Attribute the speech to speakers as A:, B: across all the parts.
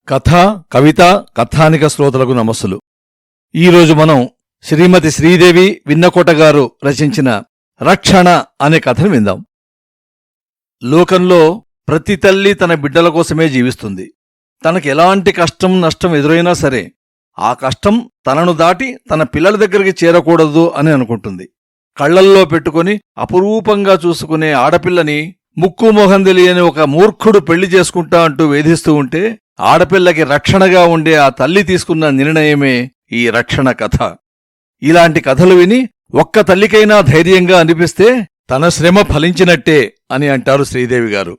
A: కథ కవిత కథానిక శ్రోతలకు నమస్సులు. ఈరోజు మనం శ్రీమతి శ్రీదేవి విన్నకోట గారు రచించిన రక్షణ అనే కథను విందాం. లోకంలో ప్రతి తల్లి తన బిడ్డల కోసమే జీవిస్తుంది. తనకి ఎలాంటి కష్టం నష్టం ఎదురైనా సరే ఆ కష్టం తనను దాటి తన పిల్లల దగ్గరికి చేరకూడదు అని అనుకుంటుంది. కళ్లల్లో పెట్టుకుని అపురూపంగా చూసుకునే ఆడపిల్లని ముక్కు మొహం తెలియని ఒక మూర్ఖుడు పెళ్లి చేసుకుంటా అంటూ వేధిస్తూ ఉంటే ఆడపిల్లకి రక్షణగా ఉండే ఆ తల్లి తీసుకున్న నిర్ణయమే ఈ రక్షణ కథ. ఇలాంటి కథలు విని ఒక్క తల్లికైనా ధైర్యంగా అనిపిస్తే తన శ్రమ ఫలించినట్టే అని అంటారు శ్రీదేవి గారు.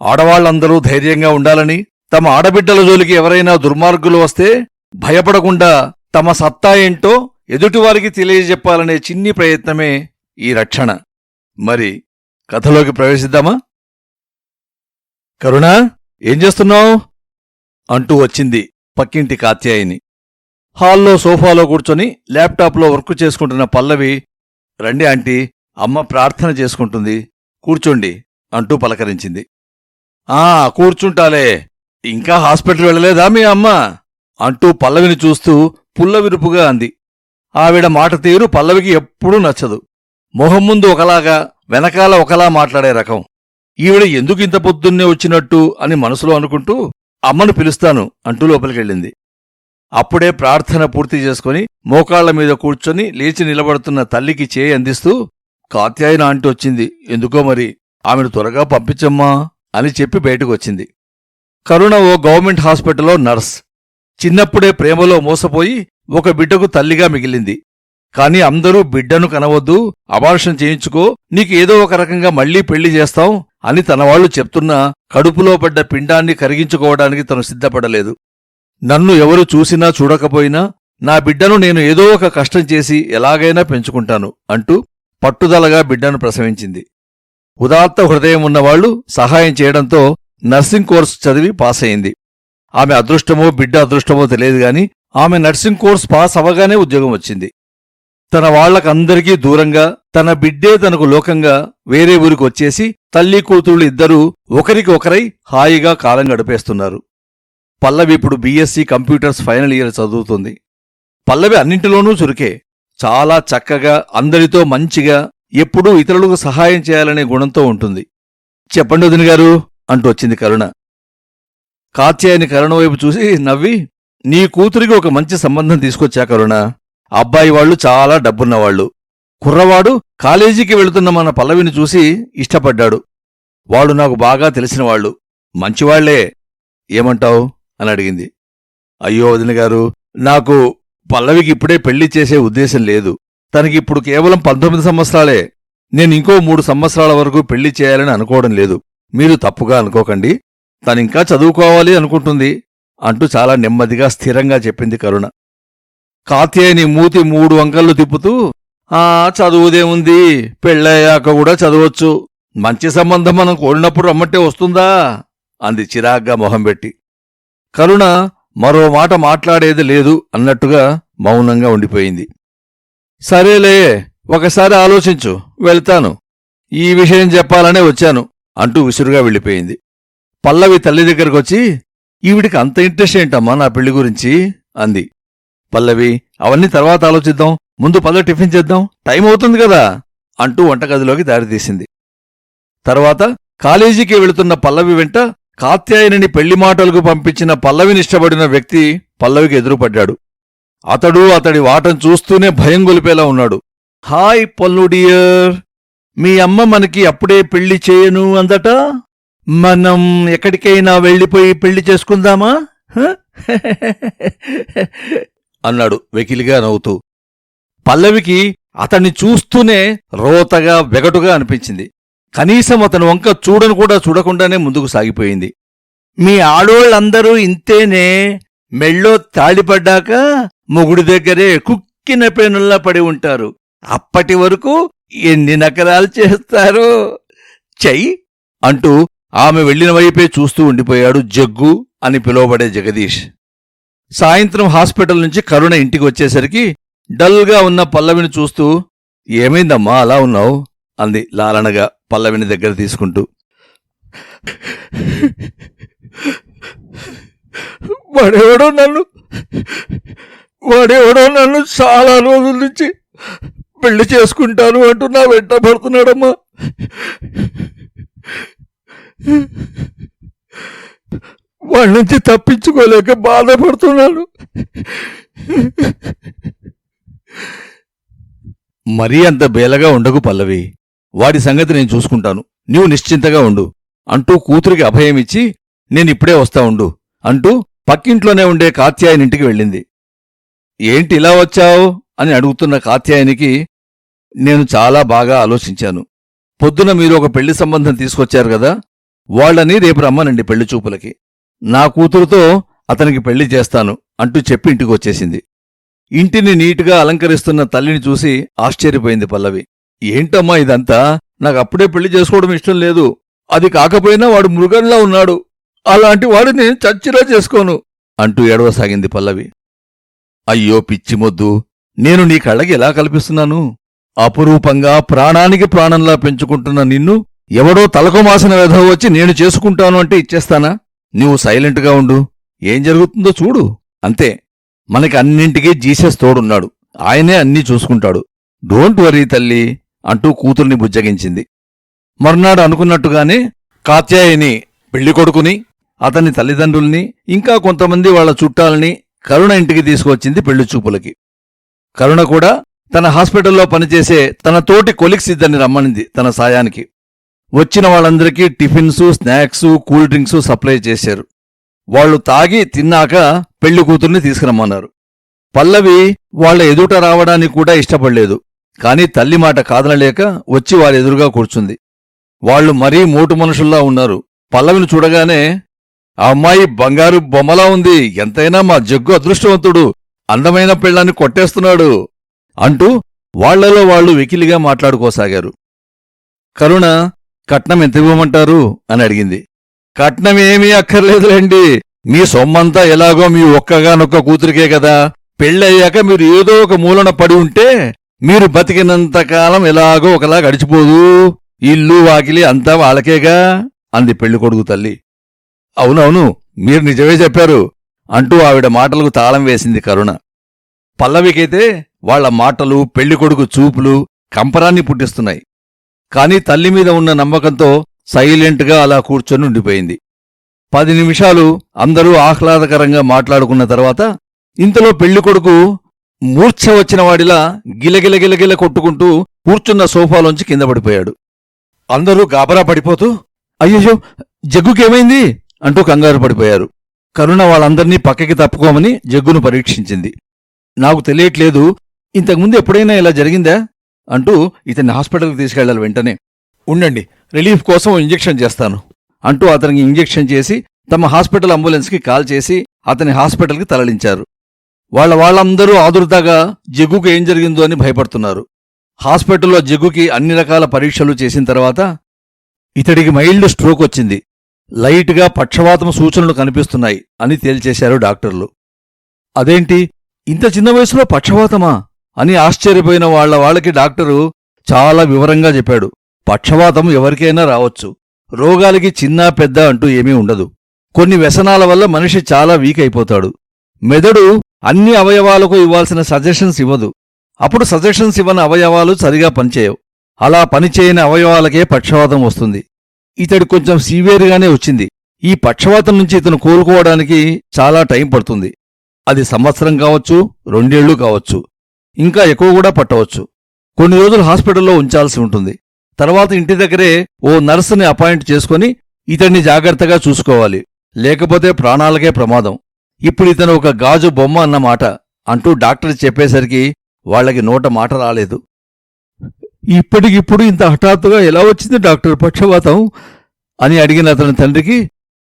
A: ఆడవాళ్లందరూ ధైర్యంగా ఉండాలని, తమ ఆడబిడ్డల జోలికి ఎవరైనా దుర్మార్గులు వస్తే భయపడకుండా తమ సత్తా ఏంటో ఎదుటివారికి తెలియజెప్పాలనే చిన్ని ప్రయత్నమే ఈ రక్షణ. మరి కథలోకి ప్రవేశిద్దామా? కరుణా, ఏం చేస్తున్నావు అంటూ వచ్చింది పక్కింటి కాత్యాయిని. హాల్లో సోఫాలో కూర్చొని ల్యాప్టాప్లో వర్క్ చేసుకుంటున్న పల్లవి, రండి ఆంటీ, అమ్మ ప్రార్థన చేసుకుంటుంది, కూర్చోండి అంటూ పలకరించింది. కూర్చుంటాలే, ఇంకా హాస్పిటల్ వెళ్ళలేదా మీ అమ్మ అంటూ పల్లవిని చూస్తూ పుల్లవిరుపుగా అంది. ఆవిడ మాట తీరు పల్లవికి ఎప్పుడూ నచ్చదు. మొహం ముందు ఒకలాగా వెనకాల ఒకలా మాట్లాడే రకం. ఈవిడ ఎందుకు ఇంత పొద్దున్నే వచ్చినట్టు అని మనసులో అనుకుంటూ అమ్మను పిలుస్తాను అంటూ లోపలికెళ్ళింది. అప్పుడే ప్రార్థన పూర్తి చేసుకుని మోకాళ్ల మీద కూర్చొని లేచి నిలబడుతున్న తల్లికి చేయి అందిస్తూ, కాత్యాయన ఆంటీ వచ్చింది, ఎందుకో మరి ఆమెను త్వరగా పంపించమ్మా అని చెప్పి బయటకొచ్చింది. కరుణ ఓ గవర్నమెంట్ హాస్పిటల్లో నర్స్. చిన్నప్పుడే ప్రేమలో మోసపోయి ఒక బిడ్డకు తల్లిగా మిగిలింది. కాని అందరూ బిడ్డను కనవద్దు, అబార్షన్ చేయించుకో, నీకు ఏదో ఒక రకంగా మళ్లీ పెళ్లి చేస్తాం అని తనవాళ్లు చెప్తున్నా కడుపులో పడ్డ పిండాన్ని కరిగించుకోవడానికి తను సిద్ధపడలేదు. నన్ను ఎవరు చూసినా చూడకపోయినా నా బిడ్డను నేను ఏదో ఒక కష్టం చేసి ఎలాగైనా పెంచుకుంటాను అంటూ పట్టుదలగా బిడ్డను ప్రసవించింది. ఉదాత్త హృదయం ఉన్నవాళ్లు సహాయం చేయడంతో నర్సింగ్ కోర్సు చదివి పాసయింది. ఆమె అదృష్టమో బిడ్డ అదృష్టమో తెలియదుగాని ఆమె నర్సింగ్ కోర్సు పాస్ అవగానే ఉద్యోగం వచ్చింది. తన వాళ్లకందరికీ దూరంగా తన బిడ్డే తనకు లోకంగా వేరే ఊరికి వచ్చేసి తల్లి కూతుళ్ళు ఇద్దరూ ఒకరికి ఒకరై హాయిగా కాలం గడిపేస్తున్నారు. పల్లవి ఇప్పుడు బీఎస్సీ కంప్యూటర్స్ ఫైనల్ ఇయర్ చదువుతుంది. పల్లవి అన్నింటిలోనూ చురుకే. చాలా చక్కగా, అందరితో మంచిగా, ఎప్పుడూ ఇతరులకు సహాయం చేయాలనే గుణంతో ఉంటుంది. చెప్పండి వదినగారు అంటూ వచ్చింది కరుణ. కాత్యాయని కరుణ వైపు చూసి నవ్వి, నీ కూతురికి ఒక మంచి సంబంధం తీసుకొచ్చా కరుణ. అబ్బాయి వాళ్లు చాలా డబ్బున్నవాళ్లు. కుర్రవాడు కాలేజీకి వెళుతున్న మన పల్లవిని చూసి ఇష్టపడ్డాడు. వాడు నాకు బాగా తెలిసినవాళ్లు, మంచివాళ్లే. ఏమంటావు అని అడిగింది. అయ్యో వదినగారు, నాకు పల్లవికి ఇప్పుడే పెళ్లి చేసే ఉద్దేశం లేదు. తనకిప్పుడు కేవలం 19 సంవత్సరాలే. నేను ఇంకో 3 సంవత్సరాల వరకు పెళ్లి చేయాలని అనుకోవడం లేదు. మీరు తప్పుగా అనుకోకండి. తనింకా చదువుకోవాలి అనుకుంటుంది అంటూ చాలా నెమ్మదిగా స్థిరంగా చెప్పింది కరుణ. కాత్యాయని మూతి 3 వంకర్లు తిప్పుతూ, చదువుదేముంది, పెళ్ళయ్యాక కూడా చదవచ్చు. మంచి సంబంధం మనం కోరినప్పుడు రమ్మంటే వస్తుందా అంది చిరాగ్గా మొహం పెట్టి. కరుణ మరో మాట మాట్లాడేది లేదు అన్నట్టుగా మౌనంగా ఉండిపోయింది. సరేలే, ఒకసారి ఆలోచించు, వెళ్తాను. ఈ విషయం చెప్పాలనే వచ్చాను అంటూ విసురుగా వెళ్ళిపోయింది. పల్లవి తల్లి దగ్గరకొచ్చి, ఈవిడికి అంత ఇంట్రెస్ట్ ఏంటమ్మా నా పెళ్లి గురించి అంది. పల్లవి, అవన్నీ తర్వాత ఆలోచిద్దాం, ముందు పద టిఫిన్ చేద్దాం, టైం అవుతుంది కదా అంటూ వంటగదిలోకి దారితీసింది. తర్వాత కాలేజీకి వెళుతున్న పల్లవి వెంట కాత్యాయనిని పెళ్లి మాటలకు పంపించిన పల్లవినిష్టపడిన వ్యక్తి పల్లవికి ఎదురుపడ్డాడు. అతడు అతడి వాటం చూస్తూనే భయం గొలిపేలా ఉన్నాడు. హాయ్ పల్లుడియర్, మీ అమ్మ మనకి అప్పుడే పెళ్లి చేయను అందట. మనం ఎక్కడికైనా వెళ్ళిపోయి పెళ్లి చేసుకుందామా అన్నాడు వెకిలిగా నవ్వుతూ. పల్లవికి అతన్ని చూస్తూనే రోతగా వెగటుగా అనిపించింది. కనీసం అతని వంక చూడను కూడా చూడకుండానే ముందుకు సాగిపోయింది. మీ ఆడోళ్ళందరూ ఇంతేనే, మెళ్ళో తాళిపడ్డాక మొగుడి దగ్గరే కుక్కిన పేనుల్లా పడి ఉంటారు. అప్పటి వరకు ఎన్ని నకరాలు చేస్తారో చెయ్యి అంటూ ఆమె వెళ్లిన వైపే చూస్తూ ఉండిపోయాడు జగ్గు అని పిలువబడే జగదీష్. సాయంత్రం హాస్పిటల్ నుంచి కరుణ ఇంటికి వచ్చేసరికి డల్గా ఉన్న పల్లవిని చూస్తూ, ఏమైందమ్మా అలా ఉన్నావు అంది లాలనగా పల్లవిని దగ్గర తీసుకుంటూ. వాడెవడో నన్ను వాడెవడో నన్ను చాలా రోజుల నుంచి పెళ్లి చేసుకుంటాను అంటూ నా వెంట పడుతున్నాడమ్మా. వాళ్ళ నుంచి తప్పించుకోలేక బాధపడుతున్నాను. మరీ అంత బేలగా ఉండకు పల్లవి. వాడి సంగతి నేను చూసుకుంటాను, నీవు నిశ్చింతగా ఉండు అంటూ కూతురికి అభయమిచ్చి నేనిప్పుడే వస్తా ఉండు అంటూ పక్కింట్లోనే ఉండే కాత్యాయనింటికి వెళ్ళింది. ఏంటి ఇలా వచ్చావు అని అడుగుతున్న కాత్యాయనికి నేను చాలా బాగా ఆలోచించాను. పొద్దున మీరు ఒక పెళ్లి సంబంధం తీసుకొచ్చారు కదా, వాళ్ళని రేపు రమ్మనండి పెళ్లి చూపులకి. నా కూతురుతో అతనికి పెళ్లి చేస్తాను అంటూ చెప్పి ఇంటికొచ్చేసింది. ఇంటిని నీటుగా అలంకరిస్తున్న తల్లిని చూసి ఆశ్చర్యపోయింది పల్లవి. ఏంటమ్మా ఇదంతా? నాకప్పుడే పెళ్లి చేసుకోవడం ఇష్టం లేదు. అది కాకపోయినా వాడు మృగంలా ఉన్నాడు. అలాంటి వాడిని చచ్చిరా చేసుకోను అంటూ ఏడవసాగింది పల్లవి. అయ్యో పిచ్చి మొద్దు, నేను నీ కళ్ళకి ఎలా కల్పిస్తున్నాను? అపురూపంగా ప్రాణానికి ప్రాణంలా పెంచుకుంటున్న నిన్ను ఎవడో తలకోమాసిన వెధవ వచ్చి నేను చేసుకుంటాను అంటే ఇచ్చేస్తానా? నువ్వు సైలెంట్గా ఉండు, ఏం జరుగుతుందో చూడు, అంతే. మనకి అన్నింటికీ జీసస్ తోడున్నాడు, ఆయనే అన్నీ చూసుకుంటాడు. డోంట్ వరీ తల్లి అంటూ కూతుర్ని బుజ్జగించింది. మర్నాడు అనుకున్నట్టుగానే కాత్యాయని పెళ్లికొడుకుని, అతని తల్లిదండ్రుల్ని, ఇంకా కొంతమంది వాళ్ల చుట్టాలని కరుణ ఇంటికి తీసుకువచ్చింది పెళ్లిచూపులకి. కరుణ కూడా తన హాస్పిటల్లో పనిచేసే తన తోటి కొలిక్స్ ఇద్దరిని రమ్మనింది తన సాయానికి. వచ్చిన వాళ్ళందరికీ tiffins, snacks, cool drinks supply చేశారు. వాళ్లు తాగి తిన్నాక పెళ్లి కూతుర్ని తీసుకురమ్మన్నారు. పల్లవి వాళ్ల ఎదుట రావడానికి కూడా ఇష్టపడలేదు. కాని తల్లి మాట కాదనలేక వచ్చి వారెదురుగా కూర్చుంది. వాళ్లు మరీ మోటు మనుషుల్లా ఉన్నారు. పల్లవిని చూడగానే, ఆ అమ్మాయి బంగారు బొమ్మలా ఉంది, ఎంతైనా మా జగ్గు అదృష్టవంతుడు, అందమైన పెళ్ళాన్ని కొట్టేస్తున్నాడు అంటూ వాళ్లలో వాళ్లు వెకిలిగా మాట్లాడుకోసాగారు. కరుణ, కట్నం ఎంత ఇవ్వమంటారు అని అడిగింది. కట్నమేమీ అక్కర్లేదులేండి, మీ సొమ్మంతా ఎలాగో మీ ఒక్కగానొక్క కూతురికే కదా, పెళ్ళయ్యాక మీరు ఏదో ఒక మూలన పడి ఉంటే మీరు బతికినంతకాలం ఎలాగో ఒకలా గడిచిపోదు, ఇల్లు వాకిలి అంతా వాళ్ళకేగా అంది పెళ్లికొడుకు తల్లి. అవునవును, మీరు నిజమే చెప్పారు అంటూ ఆవిడ మాటలకు తాళం వేసింది కరుణ. పల్లవికైతే వాళ్ల మాటలు, పెళ్లికొడుకు చూపులు కంపరాన్ని పుట్టిస్తున్నాయి. కాని తల్లిమీద ఉన్న నమ్మకంతో సైలెంట్గా అలా కూర్చొని ఉండిపోయింది. 10 నిమిషాలు అందరూ ఆహ్లాదకరంగా మాట్లాడుకున్న తర్వాత ఇంతలో పెళ్లికొడుకు మూర్ఛ వచ్చినవాడిలా గిలగిలగిలగిల కొట్టుకుంటూ కూర్చున్న సోఫాలోంచి కింద పడిపోయాడు. అందరూ గాబరా పడిపోతూ, అయ్యో జగ్గుకేమైంది అంటూ కంగారు పడిపోయారు. కరుణ వాళ్ళందర్నీ పక్కకి తప్పుకోమని జగ్గును పరీక్షించింది. నాకు తెలియట్లేదు, ఇంతకుముందు ఎప్పుడైనా ఇలా జరిగిందా అంటూ ఇతన్ని హాస్పిటల్కి తీసుకెళ్లాలి వెంటనే. ఉండండి, రిలీఫ్ కోసం ఇంజెక్షన్ చేస్తాను అంటూ అతనికి ఇంజెక్షన్ చేసి తమ హాస్పిటల్ అంబులెన్స్కి కాల్ చేసి అతని హాస్పిటల్కి తరలించారు. వాళ్ళందరూ ఆదుర్దాగా జగ్గుకు ఏం జరిగిందో అని భయపడుతున్నారు. హాస్పిటల్లో జగ్గుకి అన్ని రకాల పరీక్షలు చేసిన తర్వాత ఇతడికి మైల్డ్ స్ట్రోక్ వచ్చింది, లైట్గా పక్షవాతం సూచనలు కనిపిస్తున్నాయి అని తేల్చేశారు డాక్టర్లు. అదేంటి, ఇంత చిన్న వయసులో పక్షవాతమా అని ఆశ్చర్యపోయిన వాళ్ళకి డాక్టరు చాలా వివరంగా చెప్పాడు. పక్షవాతం ఎవరికైనా రావచ్చు, రోగాలకి చిన్న పెద్ద అంటూ ఏమీ ఉండదు. కొన్ని వ్యసనాల వల్ల మనిషి చాలా వీక్ అయిపోతాడు. మెదడు అన్ని అవయవాలకు ఇవ్వాల్సిన సజెషన్స్ ఇవ్వదు. అప్పుడు సజెషన్స్ ఇవ్వని అవయవాలు సరిగా పనిచేయవు. అలా పనిచేయని అవయవాలకే పక్షవాతం వస్తుంది. ఇతడు కొంచెం సీవియర్గానే వచ్చింది. ఈ పక్షవాతం నుంచి ఇతను కోలుకోవడానికి చాలా టైం పడుతుంది. అది సంవత్సరం కావచ్చు, 2 ఏళ్లు కావచ్చు, ఇంకా ఎక్కువ కూడా పట్టవచ్చు. కొన్ని రోజులు హాస్పిటల్లో ఉంచాల్సి ఉంటుంది. తర్వాత ఇంటి దగ్గరే ఓ నర్సుని అపాయింట్ చేసుకుని ఇతన్ని జాగ్రత్తగా చూసుకోవాలి, లేకపోతే ప్రాణాలకే ప్రమాదం. ఇప్పుడు ఇతను ఒక గాజు బొమ్మ అన్నమాట అంటూ డాక్టర్ చెప్పేసరికి వాళ్లకి నోట మాట రాలేదు. ఇప్పటికిప్పుడు ఇంత హఠాత్తుగా ఎలా వచ్చింది డాక్టర్ పక్షవాతం అని అడిగిన అతని తండ్రికి,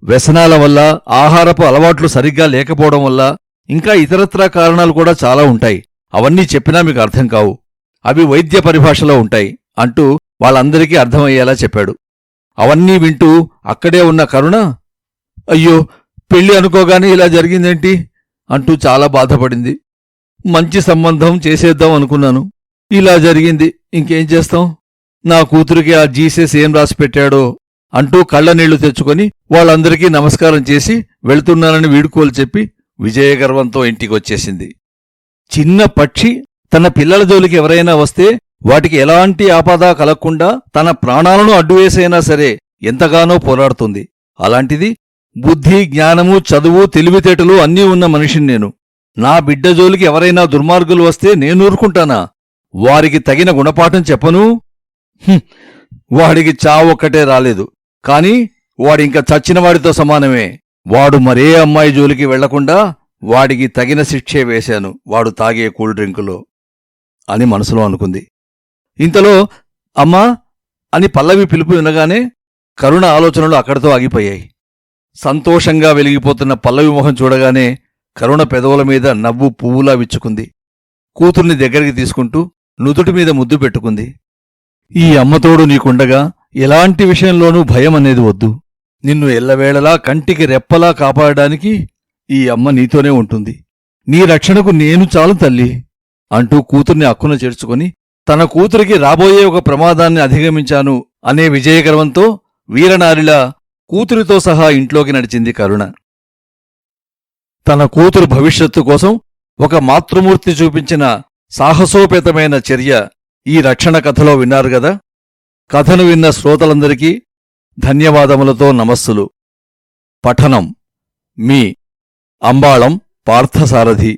A: వ్యసనాల వల్ల, ఆహారపు అలవాట్లు సరిగ్గా లేకపోవడం వల్ల, ఇంకా ఇతరత్రా కారణాలు కూడా చాలా ఉంటాయి. అవన్నీ చెప్పినా మీకు అర్థం కావు, అవి వైద్య పరిభాషలో ఉంటాయి అంటూ వాళ్ళందరికీ అర్థమయ్యేలా చెప్పాడు. అవన్నీ వింటూ అక్కడే ఉన్న కరుణ, అయ్యో పెళ్లి అనుకోగానే ఇలా జరిగిందేంటి అంటూ చాలా బాధపడింది. మంచి సంబంధం చేసేద్దాం అనుకున్నాను, ఇలా జరిగింది, ఇంకేం చేస్తాం, నా కూతురికి ఆ జీసస్ ఏం రాసి పెట్టాడో అంటూ కళ్ళనీళ్లు తెచ్చుకొని వాళ్ళందరికీ నమస్కారం చేసి వెళుతున్నానని వీడుకోలు చెప్పి విజయగర్వంతో ఇంటికొచ్చేసింది. చిన్న పక్షి తన పిల్లల జోలికి ఎవరైనా వస్తే వాటికి ఎలాంటి ఆపద కలగకుండా తన ప్రాణాలను అడ్డువేసైనా సరే ఎంతగానో పోరాడుతుంది. అలాంటిది బుద్ధి, జ్ఞానము, చదువు, తెలివితేటలు అన్నీ ఉన్న మనిషిని నేను. నా బిడ్డ జోలికి ఎవరైనా దుర్మార్గులు వస్తే నేనూరుకుంటానా? వారికి తగిన గుణపాఠం చెప్పనూ? వాడికి చావొక్కటే రాలేదు, కాని వాడింక చచ్చినవాడితో సమానమే. వాడు మరే అమ్మాయి జోలికి వెళ్లకుండా వాడికి తగిన శిక్షే వేశాను వాడు తాగే కూల్ డ్రింకులో అని మనసులో అనుకుంది. ఇంతలో అమ్మా అని పల్లవి పిలుపు వినగానే కరుణ ఆలోచనలు అక్కడితో ఆగిపోయాయి. సంతోషంగా వెలిగిపోతున్న పల్లవి మొహం చూడగానే కరుణ పెదవుల మీద నవ్వు పువ్వులా విచ్చుకుంది. కూతుర్ని దగ్గరికి తీసుకుంటూ నుదుటి మీద ముద్దు పెట్టుకుంది. ఈ అమ్మతోడు నీకుండగా ఎలాంటి విషయంలోనూ భయం అనేది వద్దు. నిన్ను ఎల్లవేళలా కంటికి రెప్పలా కాపాడడానికి ఈ అమ్మ నీతోనే ఉంటుంది. నీ రక్షణకు నేను చాలు తల్లి అంటూ కూతుర్ని అక్కున చేర్చుకుని తన కూతురికి రాబోయే ఒక ప్రమాదాన్ని అధిగమించాను అనే విజయగర్వంతో వీరనారిలా కూతురితో సహా ఇంట్లోకి నడిచింది కరుణ. తన కూతురు భవిష్యత్తు కోసం ఒక మాతృమూర్తి చూపించిన సాహసోపేతమైన చర్య ఈ రక్షణ కథలో విన్నారు గదా. కథను విన్న శ్రోతలందరికీ ధన్యవాదములతో నమస్సులు. పఠనం మీ అంబాళం పార్థసారథి.